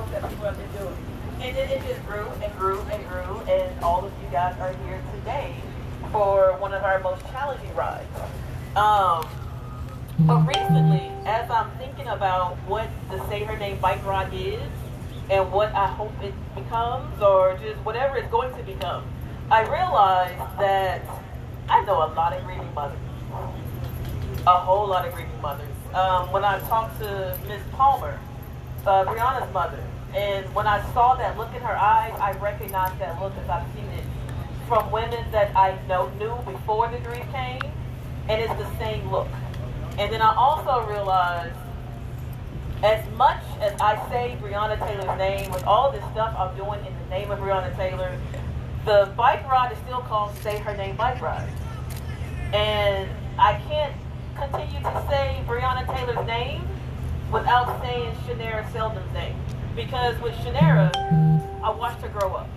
shows that people have been doing. And then it just grew and grew and grew, and all of you guys are here today for one of our most challenging rides. But recently, as I'm thinking about what the Say Her Name Bike Ride is, and what I hope it becomes, or just whatever it's going to become, I realized that I know a lot of grieving mothers. A whole lot of grieving mothers. When I talked to Miss Palmer, Brianna's mother, and when I saw that look in her eyes, I recognized that look as I've seen it from women that I knew before the grief came, and it's the same look. And then I also realized, as much as I say Breonna Taylor's name, with all this stuff I'm doing in the name of Breonna Taylor, the bike ride is still called Say Her Name Bike Ride. And I can't continue to say Breonna Taylor's name without saying Shanera Selden's name. Because with Shanera, I watched her grow up.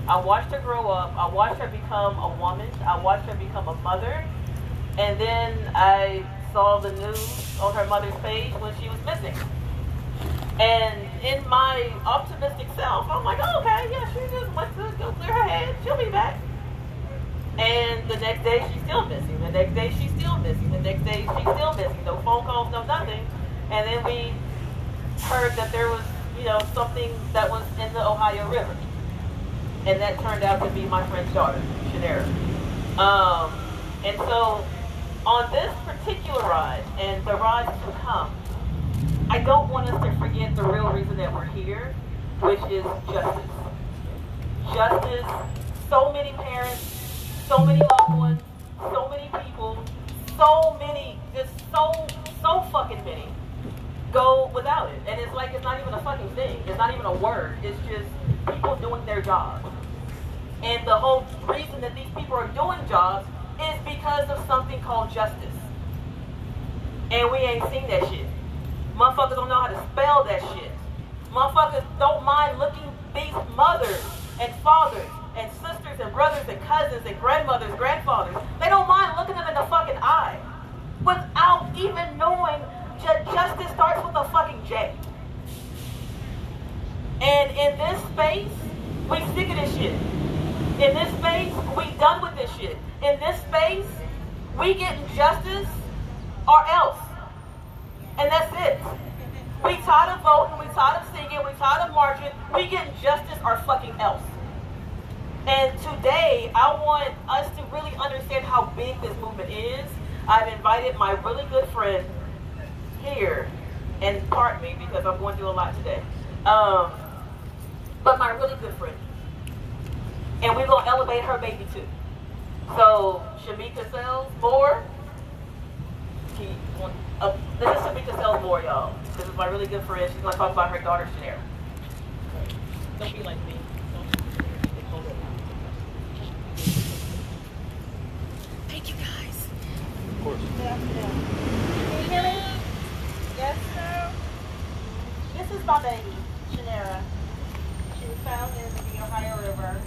I watched her grow up. I watched her become a woman. I watched her become a mother. And then I saw the news on her mother's page when she was missing. And in my optimistic self, I'm like, oh, okay, yeah, she just went to go clear her head. She'll be back. And the next day, she's still missing. The next day, she's still missing. The next day, she's still missing. No phone calls, no nothing. And then we heard that there was, something that was in the Ohio River. And that turned out to be my friend's daughter, Shanera. And so, on this particular ride, and the rides to come, I don't want us to forget the real reason that we're here, which is justice. Justice. So many parents, so many loved ones, so many people, so many, just so fucking many, go without it. And it's like, it's not even a fucking thing. It's not even a word. It's just people doing their jobs. And the whole reason that these people are doing jobs is because of something called justice. And we ain't seen that shit. Motherfuckers don't know how to spell that shit. Motherfuckers don't mind looking these mothers and fathers and sisters and brothers and cousins and grandmothers, grandfathers. They don't mind looking them in the fucking eye without even knowing that justice starts with a fucking J. And in this space, we sick of this shit. In this space, we done with this shit. In this space, we getting justice or else. And that's it. We tired of voting, we tired of singing, we tired of marching, we getting justice or fucking else. And today, I want us to really understand how big this movement is. I've invited my really good friend here, and pardon me because I'm going through a lot today. But my really good friend. And we're going to elevate her baby too. So, Shamika Sells Moore. This is Shamika Sells Moore, y'all. This is my really good friend. She's going to talk about her daughter, Shanera. Don't be like me. Thank you, guys. Of course. Good afternoon. Can you hear me? Yes, sir. This is my baby, Shanera. She was found in the Ohio River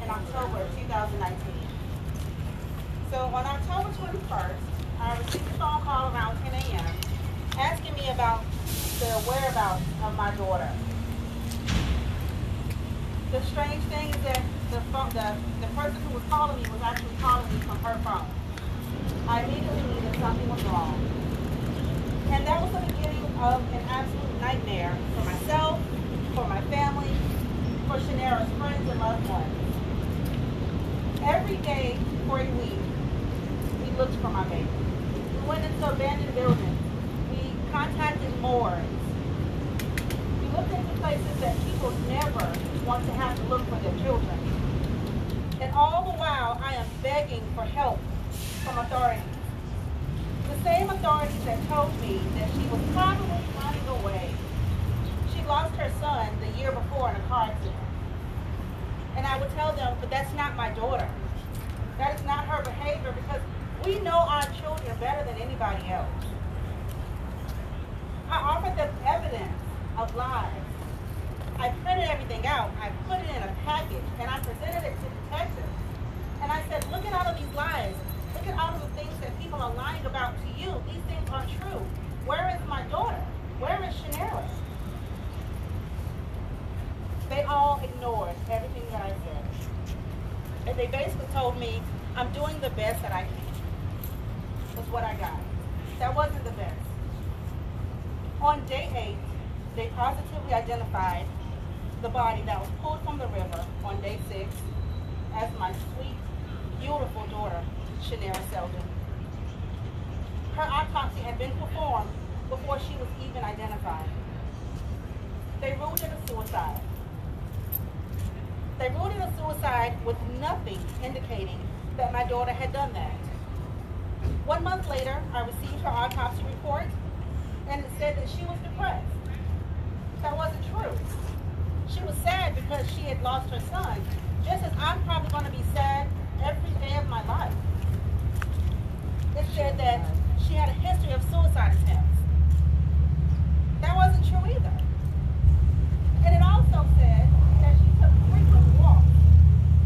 in October of 2019. So on October 21st, I received a phone call around 10 a.m. asking me about the whereabouts of my daughter. The strange thing is that the person who was calling me was actually calling me from her phone. I immediately knew that something was wrong. And that was the beginning of an absolute nightmare for myself, for my family, for Shanera's friends and loved ones. Every day for a week, we looked for my baby. We went into abandoned buildings. We contacted morgues. We looked into places that people never want to have to look for their children. And all the while, I am begging for help from authorities. The same authorities that told me that she was probably running away. She lost her son the year before in a car accident. And I would tell them, but that's not my daughter. That is not her behavior, because we know our children better than anybody else. I offered them evidence of lies. I printed everything out. I put it in a package, and I presented it to detectives. And I said, look at all of these lies. Look at all of the things that people are lying about to you. These things aren't true. Where is my daughter? Where is Shanera? ignored everything that I said. And they basically told me, I'm doing the best that I can. Was what I got. That wasn't the best. On day 8, they positively identified the body that was pulled from the river on day 6 as my sweet, beautiful daughter, Shanera Selden. Her autopsy had been performed before she was even identified. They ruled it a suicide. They ruled it a suicide with nothing indicating that my daughter had done that. 1 month later, I received her autopsy report, and it said that she was depressed. That wasn't true. She was sad because she had lost her son, just as I'm probably going to be sad every day of my life. It said that she had a history of suicide attempts. That wasn't true either. And it also said that she took frequent walks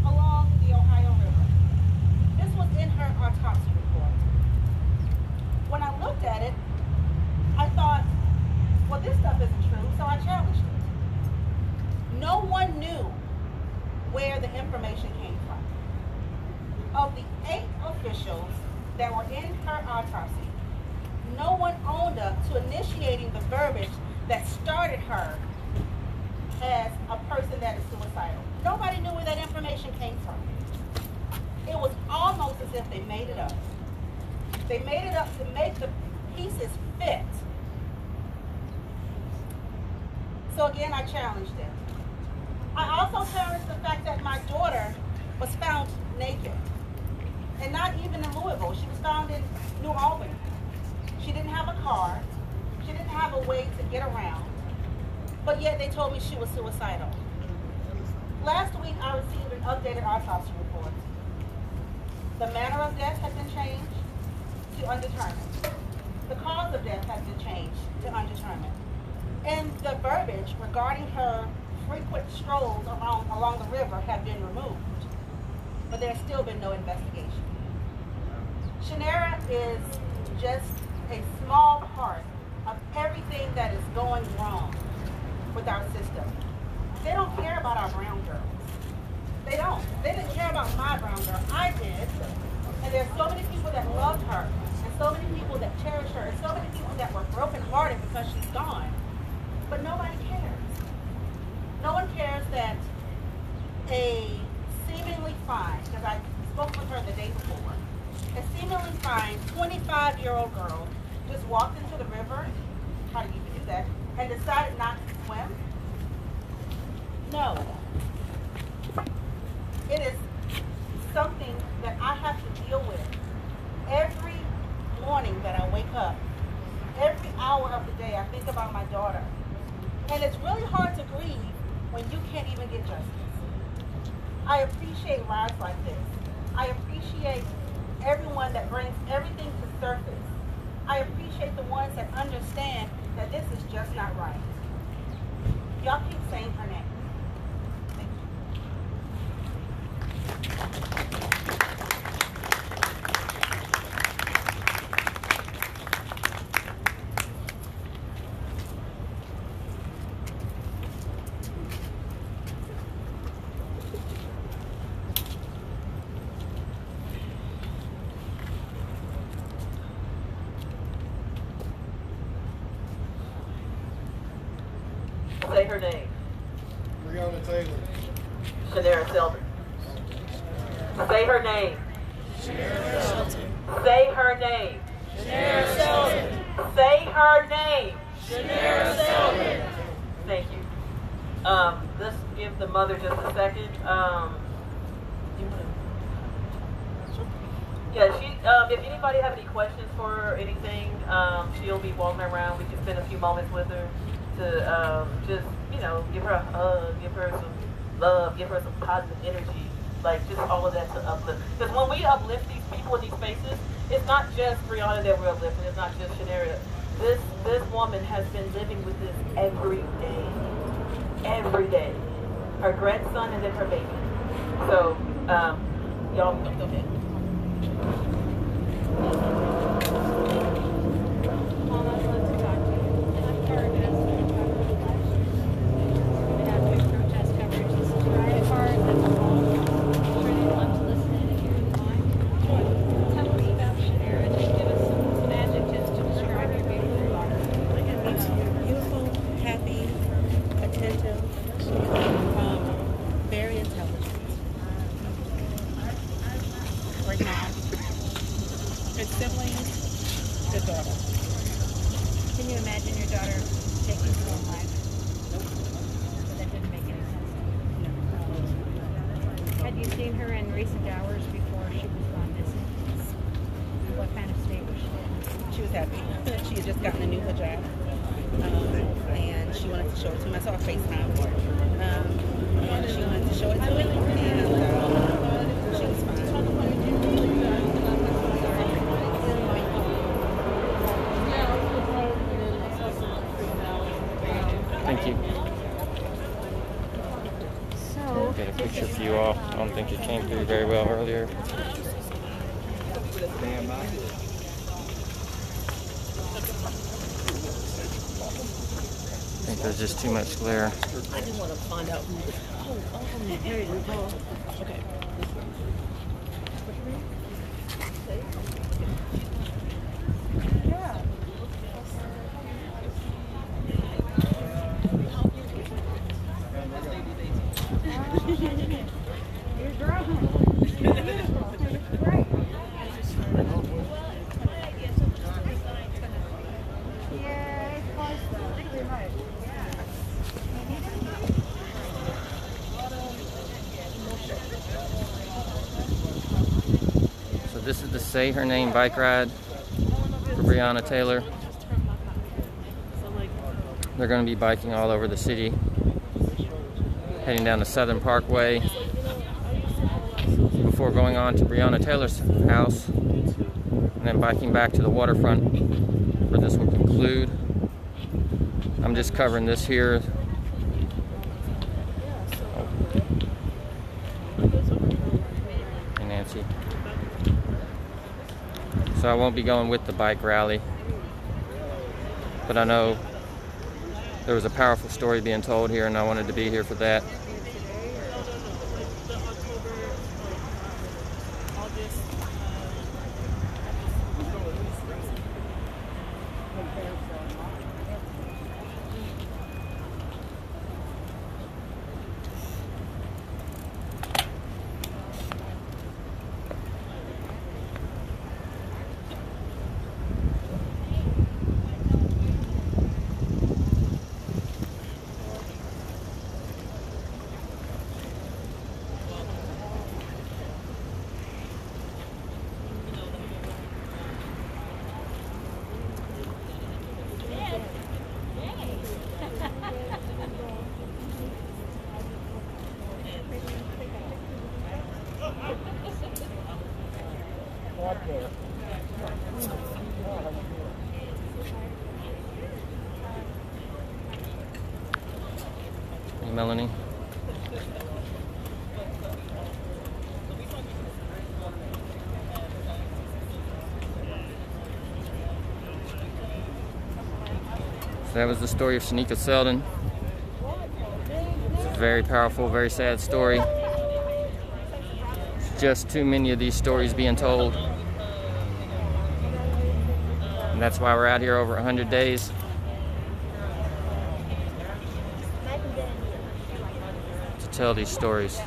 along the Ohio River. This was in her autopsy report. When I looked at it, I thought, well, this stuff isn't true, so I challenged it. No one knew where the information came from. Of the 8 officials that were in her autopsy, no one owned up to initiating the verbiage that started her as a person that is suicidal. Nobody knew where that information came from. It was almost as if they made it up. They made it up to make the pieces fit. So again, I challenged it. I also challenged the fact that my daughter was found naked. And not even in Louisville. She was found in New Albany. She didn't have a car. She didn't have a way to get around. But yet they told me she was suicidal. Last week, I received an updated autopsy report. The manner of death has been changed to undetermined. The cause of death has been changed to undetermined. And the verbiage regarding her frequent strolls along the river have been removed. But there's still been no investigation. Shanera is just a small part of everything that is going wrong with our system. They don't care about our brown girls. They don't. They didn't care about my brown girl. I did. And there's so many people that loved her, and so many people that cherish her, and so many people that were brokenhearted because she's gone. But nobody cares. No one cares that a seemingly fine, because I spoke with her the day before, a seemingly fine 25-year-old girl just walked into the river, how do you do that, and decided not to swim? No. It is something that I have to deal with every morning that I wake up. Every hour of the day I think about my daughter. And it's really hard to grieve when you can't even get justice. I appreciate rides like this. I appreciate everyone that brings everything to surface. I appreciate the ones that understand that this is just not right. Y'all keep saying her name. Thank Say her name. Breonna Taylor. Shanera Selden. Say her name. Shanera Selden. Say her name. Shanera Selden. Say her name. Shanera Selden. Thank you. Let's give the mother just a second. Yeah, if anybody have any questions for her or anything, she'll be walking around. We can spend a few moments with her to just, give her a hug, give her some love, give her some positive energy, like just all of that to uplift. Because when we uplift these people in these spaces, it's not just Breonna that we're uplifting, it's not just Shanera. This woman has been living with this every day. Every day. Her grandson and then her baby. So, y'all go ahead. Mom, I'd love to talk to you. And I've heard that we have big protest coverage and stuff. to him. I saw a FaceTime. And she wanted to show it to him, and she was fine. Thank you. Get a picture for you all. I don't think it came through very well earlier. I think there's just too much glare. I just want to find out who. Here you go. Okay. So this is the Say Her Name bike ride for Breonna Taylor. They're going to be biking all over the city, heading down the Southern Parkway before going on to Breonna Taylor's house, and then biking back to the waterfront where this will conclude. I'm just covering this here. Hey Nancy. So I won't be going with the bike rally, but I know there was a powerful story being told here, and I wanted to be here for that. Hey, Melanie. So that was the story of Shanika Selden. It's a very powerful, very sad story. It's just too many of these stories being told. And that's why we're out here over 100 days. To tell these stories.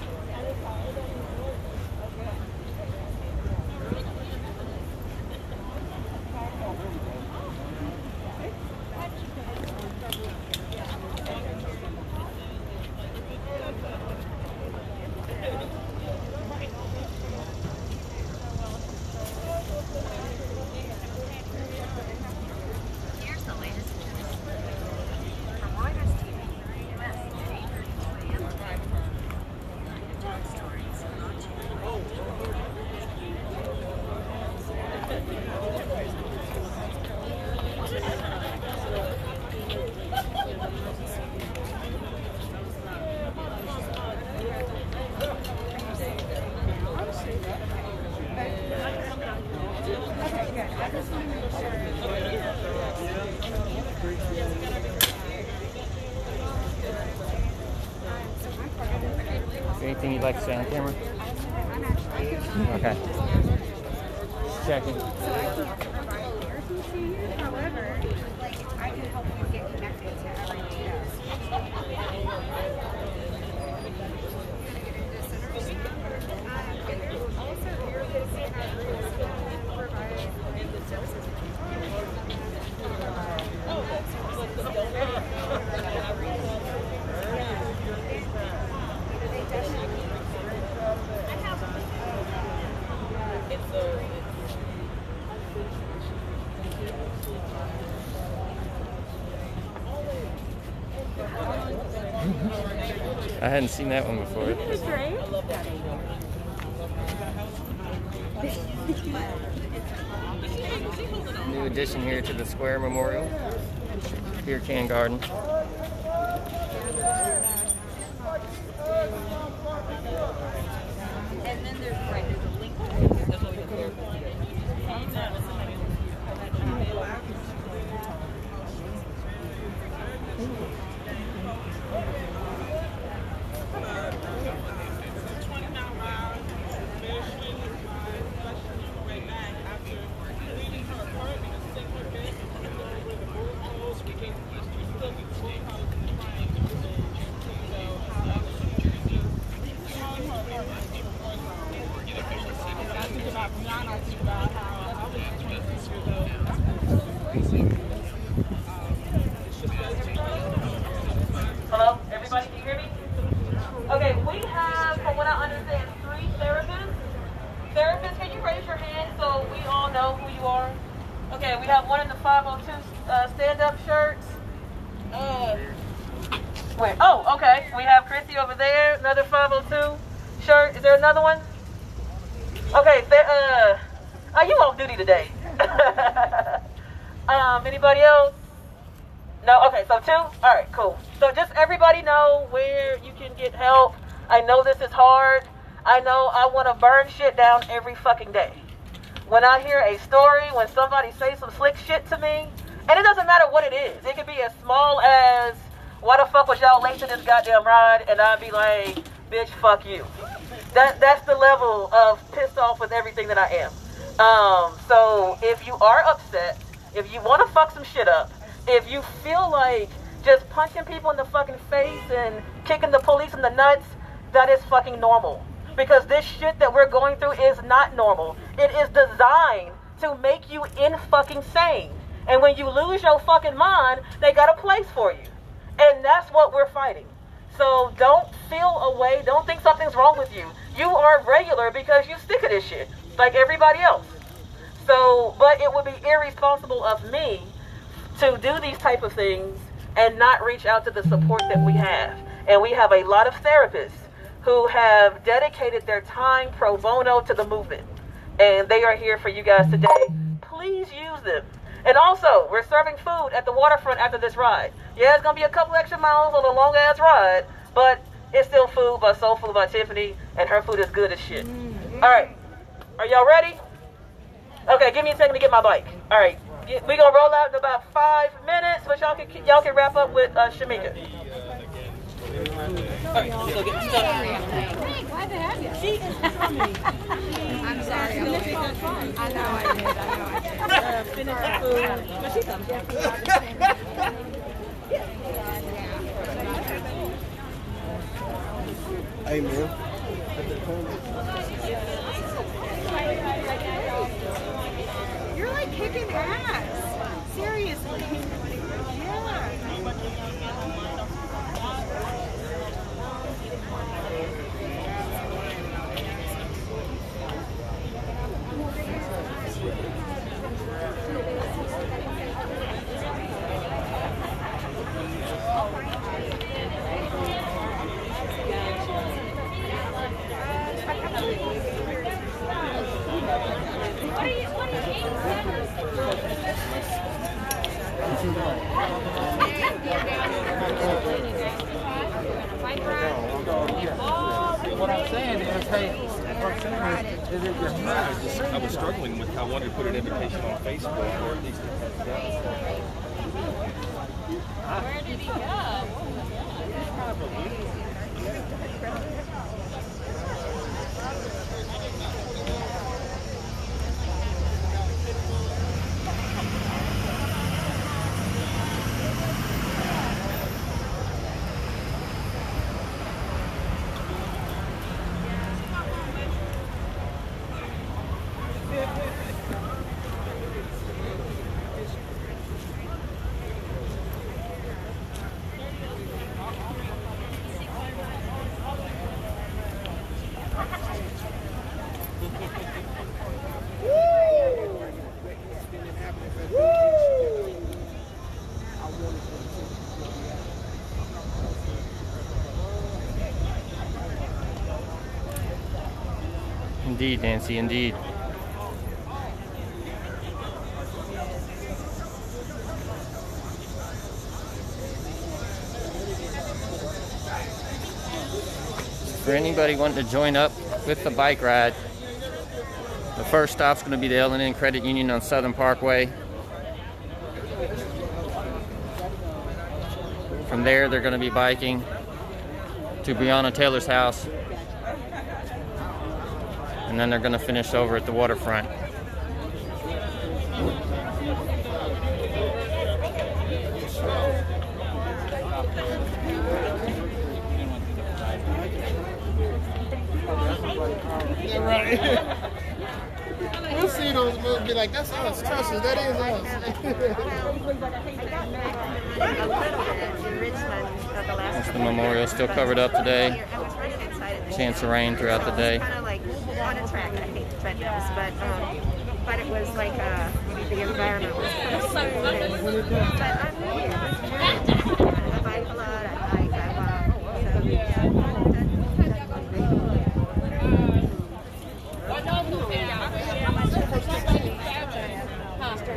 Anything you'd like to say on camera? Okay. Just checking. However, like I can help you get connected to everything else. I hadn't seen that one before. It's great. New addition here to the Square Memorial. Beer Can Garden. And then there's a link. Hello? Everybody, can you hear me? Okay, we have, from what I understand, 3 therapists. Therapists, can you raise your hand so we all know who you are? Okay, we have one in the 502 stand-up shirts. Wait, oh, okay. We have Chrissy over there, another 502 shirt. Is there another one? Okay, are you off duty today? Anybody else? No? Okay, so 2? All right, cool. So just everybody know where you can get help. I know this is hard. I know I want to burn shit down every fucking day. When I hear a story, when somebody says some slick shit to me, and it doesn't matter what it is. It could be as small as, why the fuck was y'all late to this goddamn ride? And I'd be like, bitch, fuck you. That's the level of pissed off with everything that I am. So if you are upset, if you want to fuck some shit up, if you feel like just punching people in the fucking face and kicking the police in the nuts, that is fucking normal. Because this shit that we're going through is not normal. It is designed to make you in-fucking sane. And when you lose your fucking mind, they got a place for you. And that's what we're fighting. So don't feel away. Don't think something's wrong with you. You are regular because you sick of this shit, like everybody else. So, but it would be irresponsible of me to do these type of things and not reach out to the support that we have. And we have a lot of therapists who have dedicated their time pro bono to the movement. And they are here for you guys today. Please use them. And also, we're serving food at the waterfront after this ride. Yeah, it's going to be a couple extra miles on a long-ass ride, but it's still food by Soul Food by Tiffany, and her food is good as shit. All right. Are y'all ready? Okay, give me a second to get my bike. All right. We're going to roll out in about 5 minutes, but y'all can wrap up with Shamika. All right, let's go get stuff. Glad to have you. She is coming. I'm sorry. I know I did. Finish the food. But she comes Hey, man. You're like kicking ass. Seriously. Yeah. What I'm saying is, hey, I was struggling with, I wanted to put an invitation on Facebook or at least Where did he go? Indeed, Nancy, indeed. For anybody wanting to join up with the bike ride, the first stop's going to be the L&N Credit Union on Southern Parkway. From there, they're going to be biking to Breonna Taylor's house, and then they're going to finish over at the waterfront. Yeah, right. We'll see those movies be like, that's us. Trust us, that is us. That's the memorial, still covered up today. Chance of rain throughout the day. Kind of like on a track. I hate treadmills, but it was like the environment was kind of smooth. But I'm really, I bike a lot. I walk.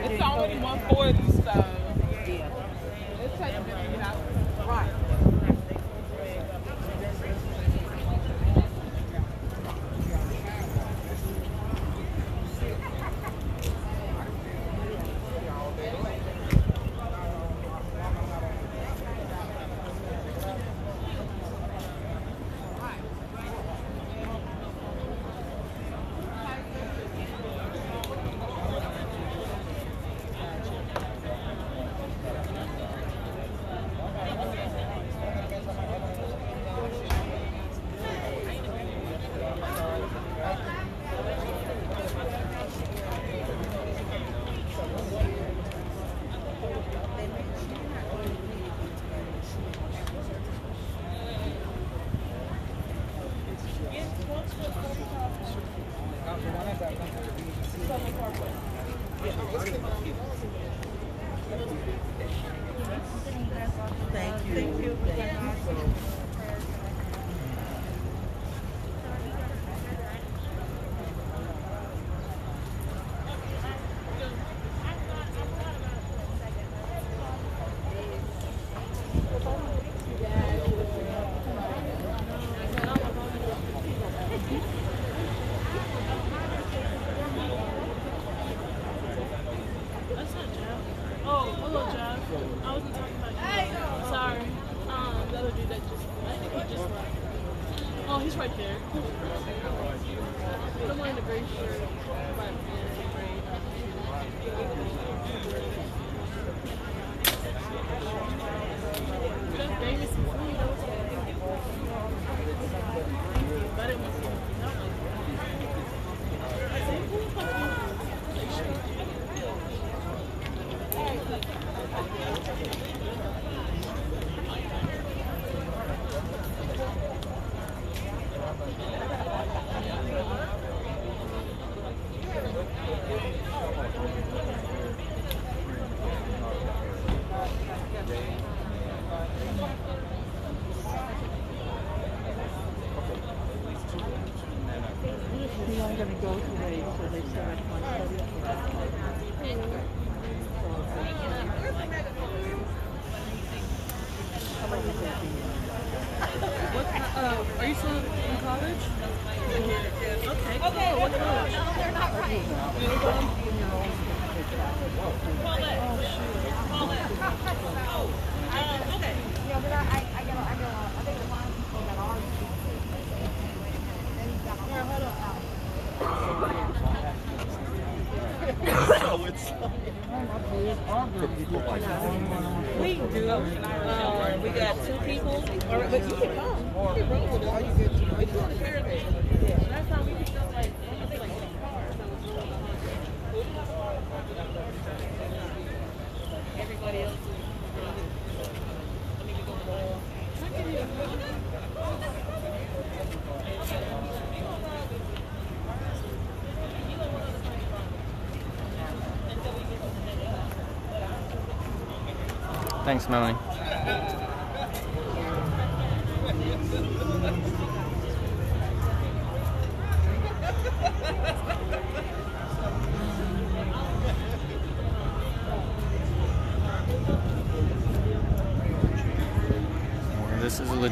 It's already 140, so it's taking a minute to get out. Right. Are you still in college? Okay. Okay. What college? No, they're not right. Okay. Yeah, but I get I think the one that on. Then he's got a hold on. So it's for people like We do. We got 2 people. All right, but you can come. You can roll with us. We do the caravan. Last time we picked up like, I think like 6 cars. So it was really fun. Everybody else is. Let me go ball. Thanks, Melanie.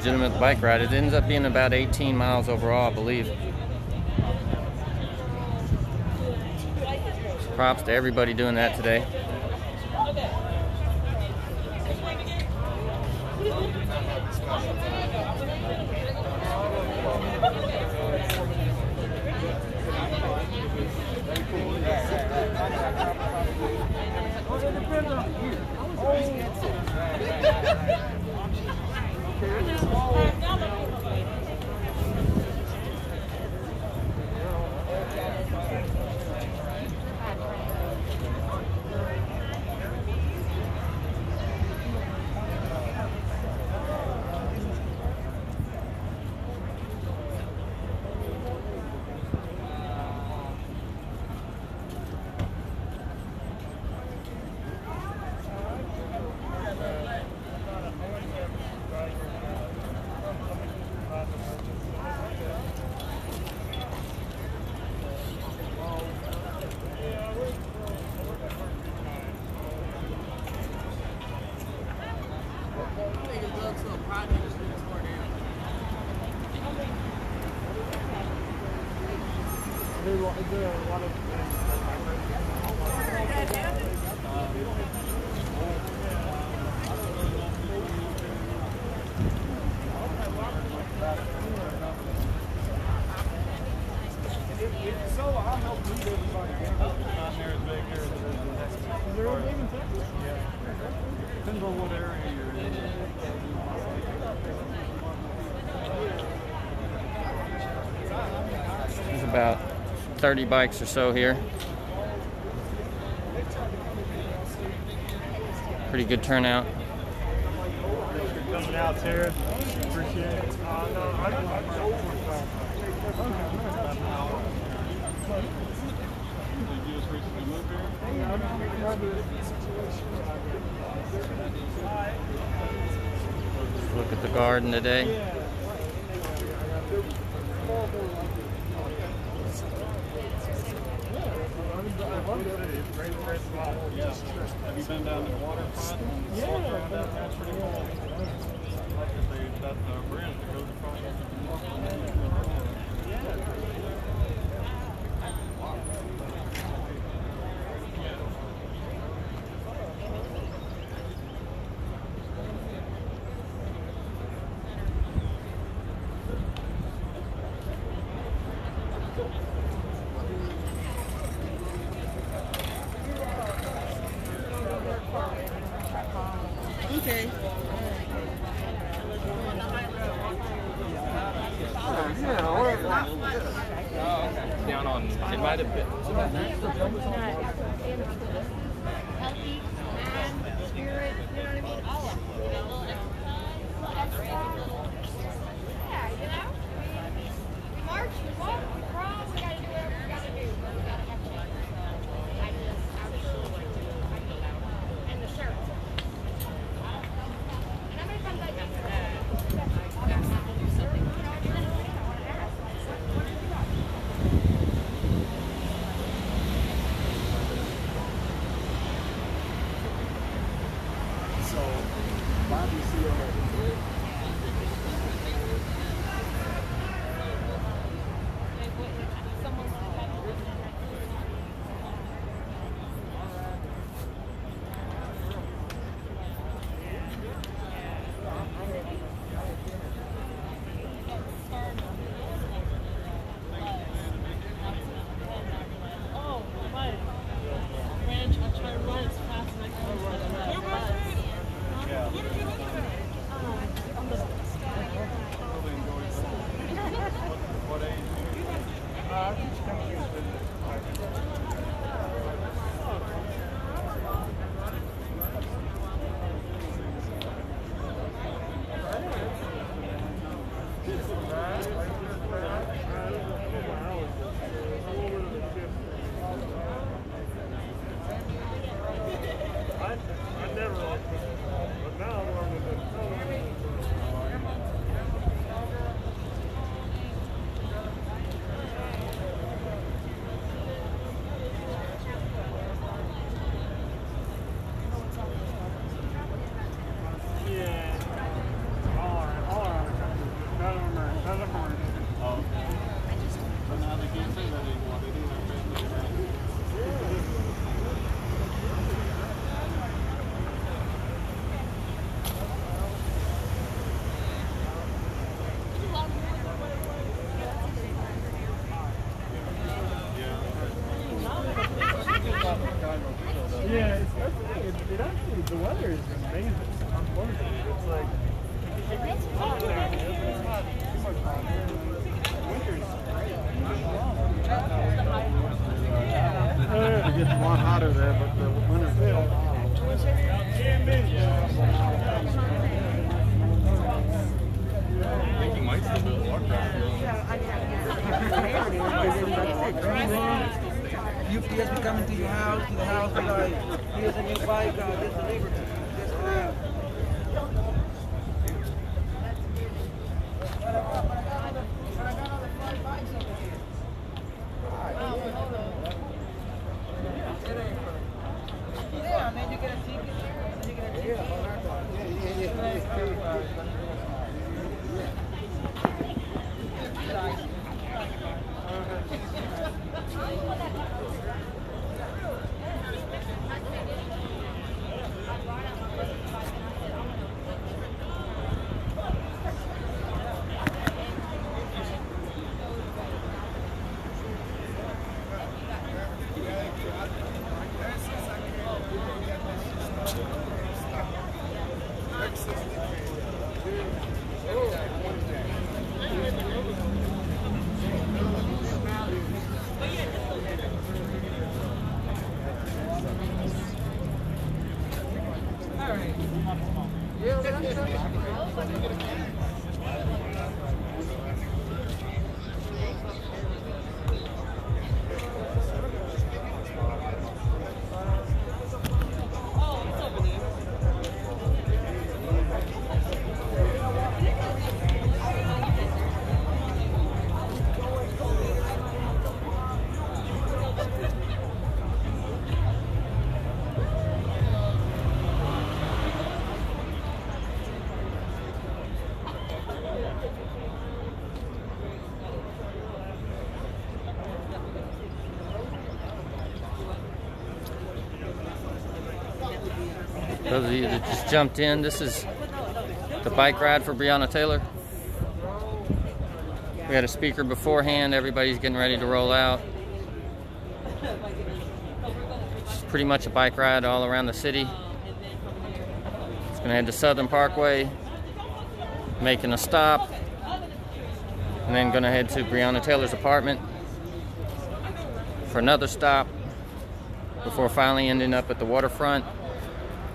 legitimate bike ride. It ends up being about 18 miles overall, I believe. Props to everybody doing that today. Depends on what area you're in. There's about 30 bikes or so here. Pretty good turnout. Coming out, Tara. Appreciate it. Look at the garden today. Have you been down to the waterfront? Yeah, that's pretty cool. That's the bridge that goes across. Okay. Down on, it might have been. Healthy mind, spirit, you know what I mean? All of it. Yeah, you know? We march, we walk, we crawl, we gotta do whatever we gotta do. But we gotta have change. I just, absolutely. And the shirt. And how many times I get He just be coming to your house, be like, here's a new bike, this delivered to you. Just grab. Yeah, and then you get a ticket. And you get a ticket. Those of you that just jumped in, this is the bike ride for Breonna Taylor. We had a speaker beforehand. Everybody's getting ready to roll out. It's pretty much a bike ride all around the city. It's going to head to Southern Parkway, making a stop, and then going to head to Breonna Taylor's apartment for another stop before finally ending up at the waterfront.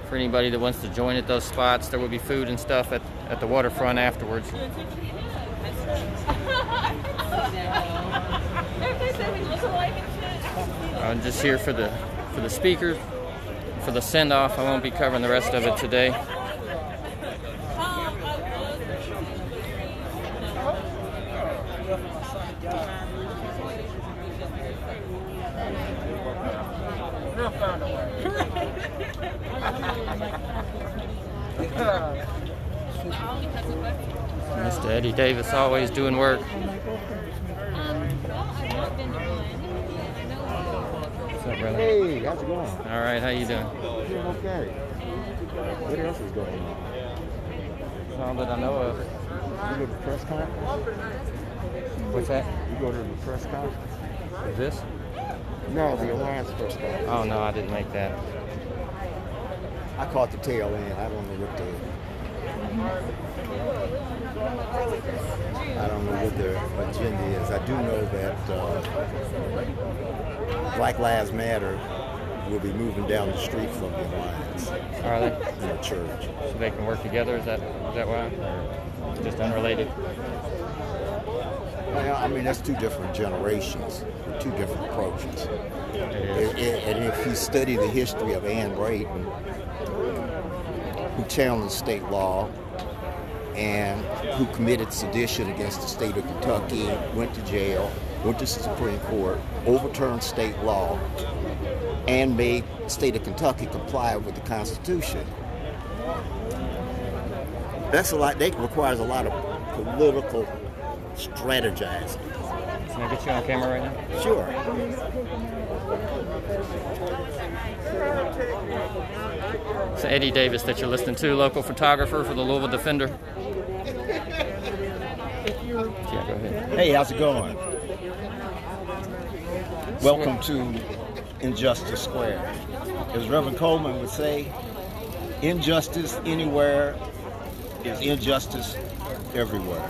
For anybody that wants to join at those spots, there will be food and stuff at the waterfront afterwards. I'm just here for the speakers, for the send-off. I won't be covering the rest of it today. Mr. Eddie Davis always doing work. What's up, brother? Hey, how's it going? All right, how you doing? Doing okay. What else is going on? That's all that I know of. You go to the press conference? What's that? You go to the press conference? Is this? No, the Alliance press conference. Oh, no, I didn't make that. I caught the tail end. I don't know what their agenda is. I do know that Black Lives Matter will be moving down the street from the Alliance. Are they? In the church. So they can work together? Is that why? Or just unrelated? Well, I mean, that's two different generations, two different approaches. And if you study the history of Ann Brayton, who challenged state law and who committed sedition against the state of Kentucky, went to jail, went to the Supreme Court, overturned state law, and made the state of Kentucky comply with the Constitution. That's a lot. That requires a lot of political strategizing. Can I get you on camera right now? Sure. It's Eddie Davis that you're listening to, local photographer for the Louisville Defender. Yeah, go ahead. Hey, how's it going? Welcome to Injustice Square. As Reverend Coleman would say, injustice anywhere is injustice everywhere.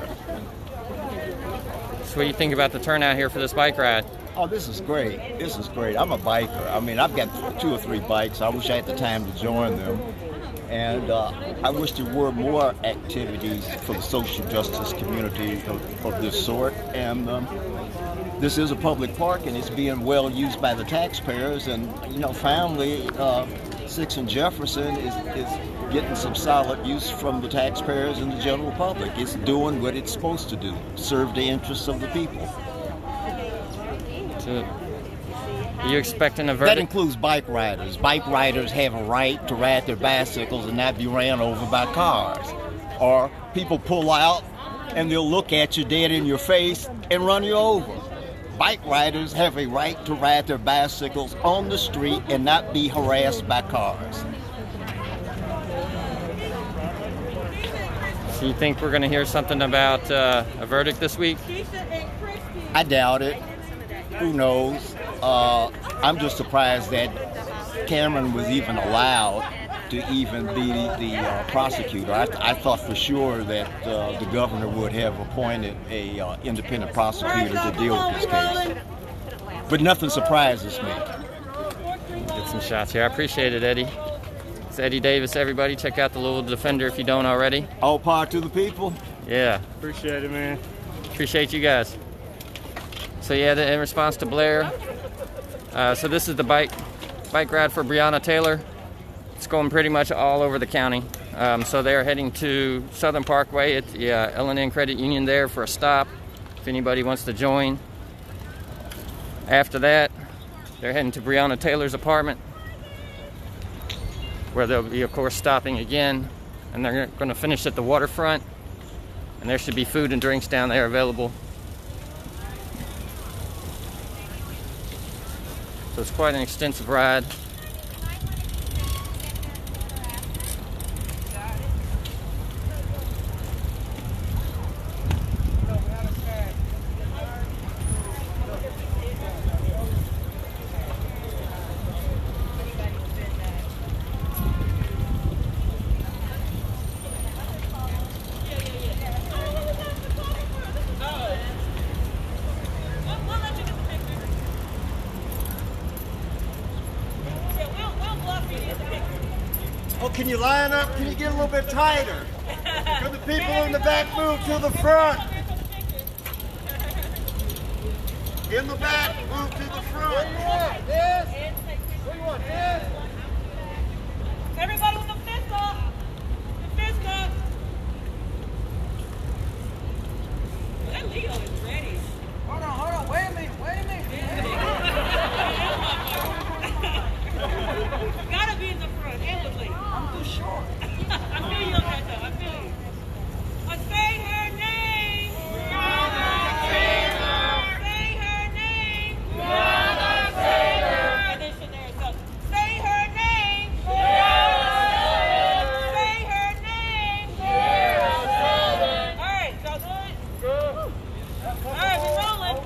So what do you think about the turnout here for this bike ride? Oh, this is great. This is great. I'm a biker. I mean, I've got 2 or 3 bikes. I wish I had the time to join them. And I wish there were more activities for the social justice community of this sort. And this is a public park, and it's being well used by the taxpayers. And, you know, finally, 6 and Jefferson is getting some solid use from the taxpayers and the general public. It's doing what it's supposed to do, serve the interests of the people. Are you expecting a verdict? That includes bike riders. Bike riders have a right to ride their bicycles and not be ran over by cars. Or people pull out and they'll look at you dead in your face and run you over. Bike riders have a right to ride their bicycles on the street and not be harassed by cars. So you think we're going to hear something about a verdict this week? I doubt it. Who knows? I'm just surprised that Cameron was even allowed to even be the prosecutor. I thought for sure that the governor would have appointed a independent prosecutor to deal with this case. But nothing surprises me. Get some shots here. I appreciate it, Eddie. It's Eddie Davis, everybody. Check out the Louisville Defender if you don't already. All power to the people. Yeah. Appreciate it, man. Appreciate you guys. So yeah, in response to Blair, so this is the bike ride for Breonna Taylor. It's going pretty much all over the county. So they're heading to Southern Parkway at the L&N Credit Union there for a stop, if anybody wants to join. After that, they're heading to Breonna Taylor's apartment, where they'll be, of course, stopping again. And they're going to finish at the waterfront. And there should be food and drinks down there available. So it's quite an extensive ride. Oh, can you line up? Can you get a little bit tighter? Can the people in the back move to the front? In the back, move to the front. Where you want? This? Where you want? This? Everybody with the fist up. The fist up. That Leo is ready. Hold on, wait a minute. Gotta be in the front, endlessly. I'm too short. I feel you on that though, I feel you. Say her name. Say her name. And then Shanae goes, say her name. Say her name. Alright, y'all good? Alright, we're rolling.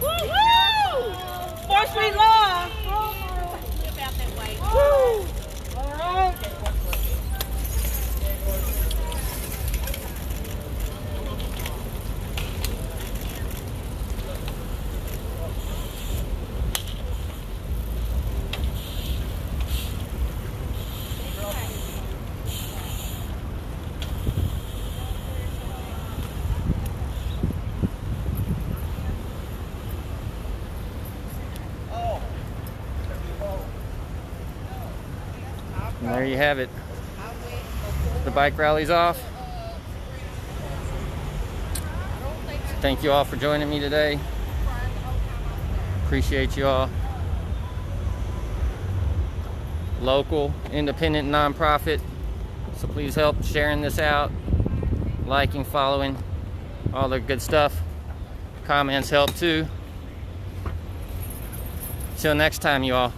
Woo! 4th Street Law. About that way. Woo! All right. And there you have it. The bike rally's off. Thank you all for joining me today. Appreciate you all. Local, independent, nonprofit. So please help sharing this out, liking, following, all the good stuff. Comments help too. Till next time, you all.